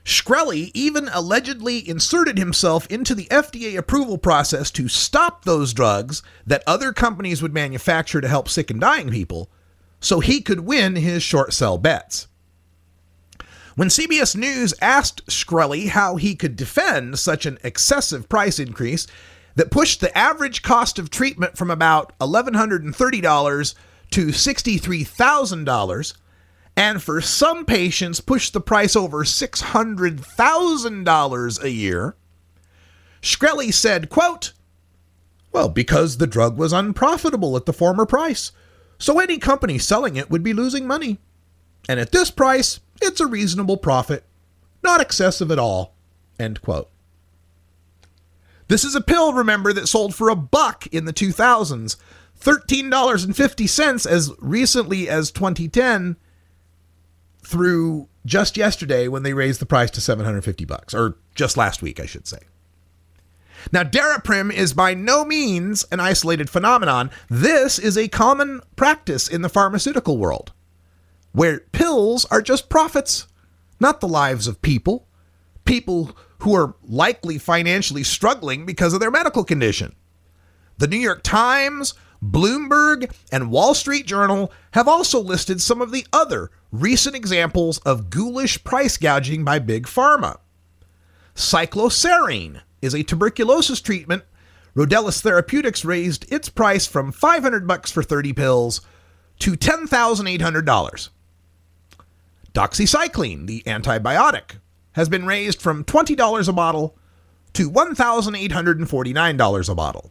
Shkreli even allegedly inserted himself into the FDA approval process to stop those drugs that other companies would manufacture to help sick and dying people, so he could win his short sell bets. When CBS News asked Shkreli how he could defend such an excessive price increase that pushed the average cost of treatment from about $1,130 to $63,000, and for some patients pushed the price over $600,000 a year, Shkreli said, quote, "Well, because the drug was unprofitable at the former price, so any company selling it would be losing money. And at this price, it's a reasonable profit, not excessive at all," end quote. This is a pill, remember, that sold for $1 in the 2000s, $13.50 as recently as 2010, through just yesterday when they raised the price to $750, or just last week, I should say. Now, Daraprim is by no means an isolated phenomenon. This is a common practice in the pharmaceutical world, where pills are just profits, not the lives of people who are likely financially struggling because of their medical condition. The New York Times, Bloomberg, and Wall Street Journal have also listed some of the other recent examples of ghoulish price gouging by Big Pharma. Cycloserine is a tuberculosis treatment. Rodellis Therapeutics raised its price from $500 for 30 pills to $10,800. Doxycycline, the antibiotic, has been raised from $20 a bottle to $1,849 a bottle.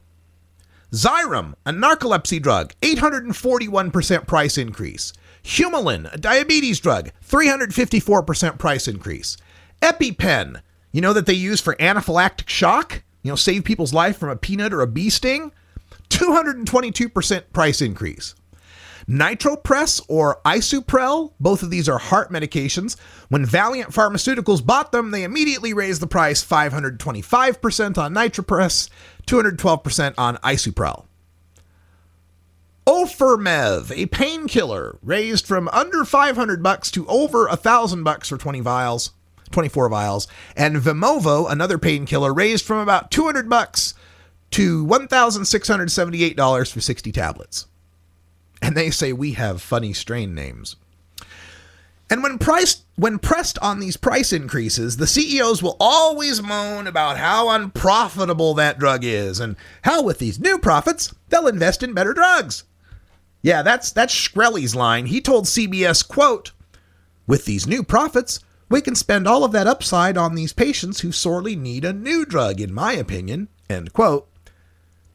Xyrem, a narcolepsy drug, 841% price increase. Humulin, a diabetes drug, 354% price increase. EpiPen, you know, that they use for anaphylactic shock, save people's life from a peanut or a bee sting, 222% price increase. Nitropress or Isuprel, both of these are heart medications. When Valiant Pharmaceuticals bought them, they immediately raised the price 525% on Nitropress, 212% on Isuprel. Ofermev, a painkiller, raised from under $500 to over $1,000 for 24 vials, and Vimovo, another painkiller, raised from about $200 to $1,678 for 60 tablets. And they say we have funny strain names. And when pressed on these price increases, the CEOs will always moan about how unprofitable that drug is and how with these new profits, they'll invest in better drugs. Yeah, that's Shkreli's line. He told CBS, quote, "With these new profits, we can spend all of that upside on these patients who sorely need a new drug, in my opinion," end quote.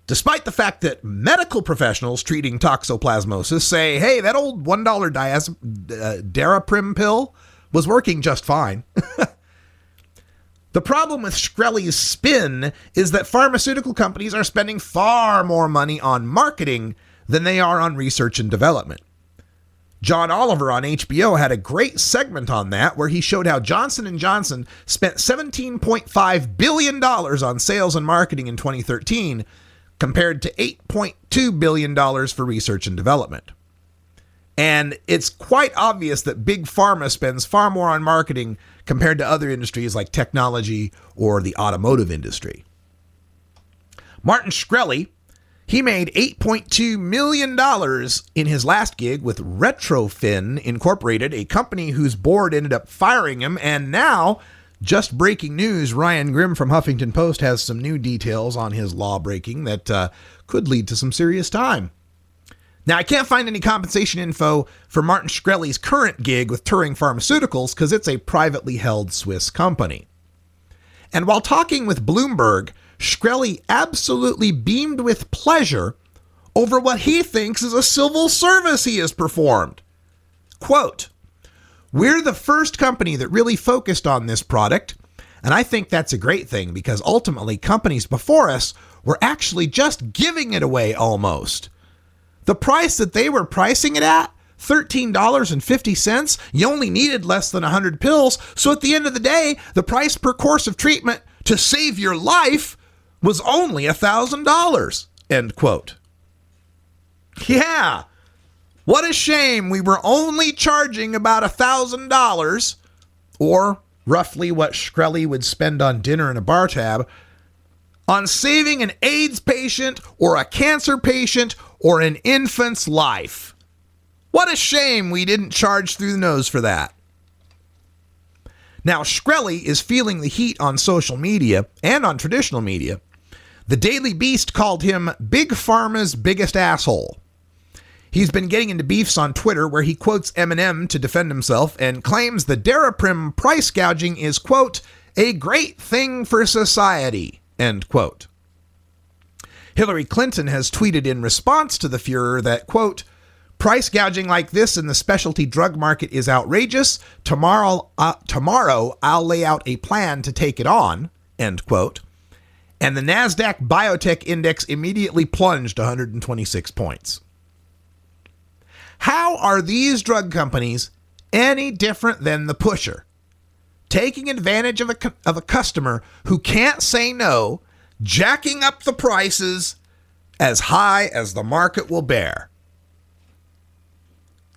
Despite the fact that medical professionals treating toxoplasmosis say, hey, that old $1 Daraprim pill was working just fine. The problem with Shkreli's spin is that pharmaceutical companies are spending far more money on marketing than they are on research and development. John Oliver on HBO had a great segment on that where he showed how Johnson & Johnson spent $17.5 billion on sales and marketing in 2013 compared to $8.2 billion for research and development. And it's quite obvious that Big Pharma spends far more on marketing compared to other industries like technology or the automotive industry. Martin Shkreli, he made $8.2 million in his last gig with Retrofin Incorporated, a company whose board ended up firing him. And now, just breaking news, Ryan Grimm from Huffington Post has some new details on his law breaking that could lead to some serious time. Now, I can't find any compensation info for Martin Shkreli's current gig with Turing Pharmaceuticals because it's a privately held Swiss company. And while talking with Bloomberg, Shkreli absolutely beamed with pleasure over what he thinks is a civil service he has performed. Quote, "We're the first company that really focused on this product, and I think that's a great thing because ultimately companies before us were actually just giving it away almost. The price that they were pricing it at, $13.50, you only needed less than 100 pills, so at the end of the day, the price per course of treatment to save your life was only $1,000, end quote. Yeah, what a shame we were only charging about $1,000, or roughly what Shkreli would spend on dinner and a bar tab, on saving an AIDS patient or a cancer patient or an infant's life. What a shame we didn't charge through the nose for that." Now, Shkreli is feeling the heat on social media and on traditional media. The Daily Beast called him Big Pharma's biggest asshole. He's been getting into beefs on Twitter where he quotes Eminem to defend himself and claims the Daraprim price gouging is, quote, "a great thing for society," end quote. Hillary Clinton has tweeted in response to the furor that, quote, "price gouging like this in the specialty drug market is outrageous. Tomorrow I'll lay out a plan to take it on," end quote. And the NASDAQ Biotech Index immediately plunged 126 points. How are these drug companies any different than the pusher? Taking advantage of a customer who can't say no, jacking up the prices as high as the market will bear.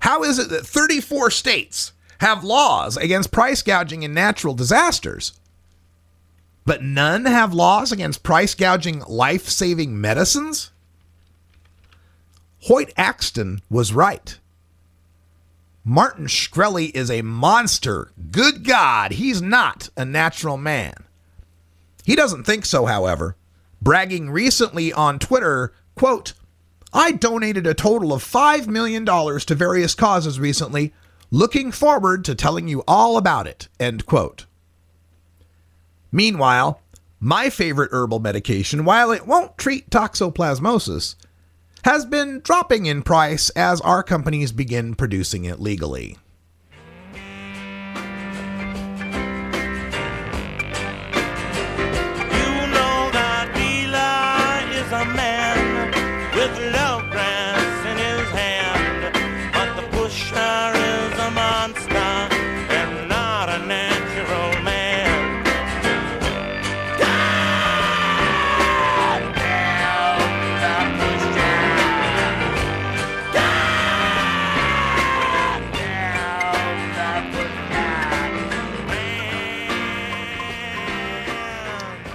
How is it that 34 states have laws against price gouging in natural disasters, but none have laws against price gouging life-saving medicines? Hoyt Axton was right. Martin Shkreli is a monster. Good God, he's not a natural man. He doesn't think so, however, bragging recently on Twitter, quote, "I donated a total of $5 million to various causes recently. Looking forward to telling you all about it," end quote. Meanwhile, my favorite herbal medication, while it won't treat toxoplasmosis, has been dropping in price as our companies begin producing it legally. You know that dealer is a man with love grass in his hand, but the pusher is a monster and not a natural man.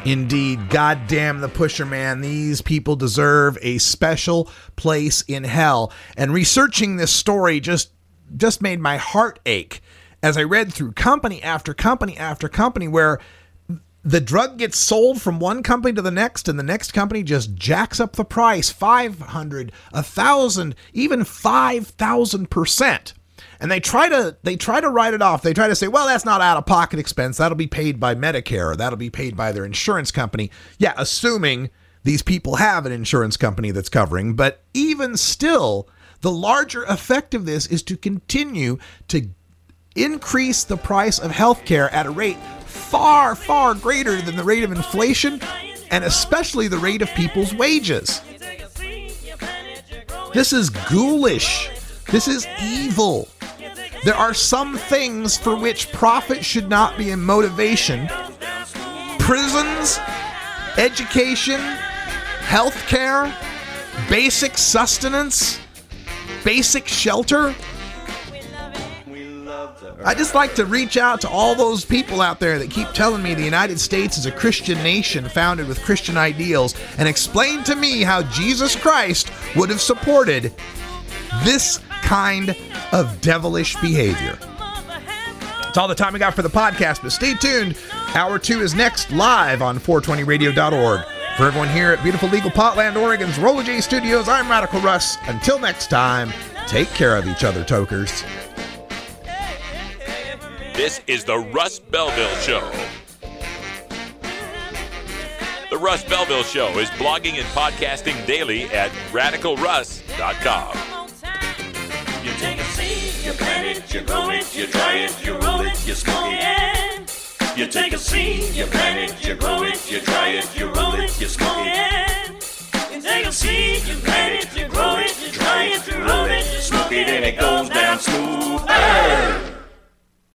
Indeed, goddamn the pusher, man. These people deserve a special place in hell. And researching this story just made my heart ache as I read through company after company after company where the drug gets sold from one company to the next, and the next company just jacks up the price 500, 1,000, even 5,000%. And they try to write it off. They try to say, well, that's not out-of-pocket expense. That'll be paid by Medicare. Or that'll be paid by their insurance company. Yeah, assuming these people have an insurance company that's covering. But even still, the larger effect of this is to continue to increase the price of healthcare at a rate far, far greater than the rate of inflation, and especially the rate of people's wages. This is ghoulish. This is evil. There are some things for which profit should not be a motivation. Prisons, education, healthcare, basic sustenance, basic shelter. I just like to reach out to all those people out there that keep telling me the United States is a Christian nation founded with Christian ideals, and explain to me how Jesus Christ would have supported this kind of devilish behavior. That's all the time we got for the podcast, but stay tuned. Hour 2 is next, live on 420radio.org. For everyone here at beautiful Legal Potland, Oregon's Roller J Studios, I'm Radical Russ. Until next time, take care of each other, tokers. This is the Russ Belville Show. The Russ Belville Show is blogging and podcasting daily at radicalruss.com. You take a seed, you plant it, you grow it, you dry it, you roll it, you smoke it. You take a seed, you plant it, you grow it, you dry it, you roll it, you smoke it. You take a seed, you plant it, you grow it, you dry it, you roll it, you smoke it, and it goes down smooth.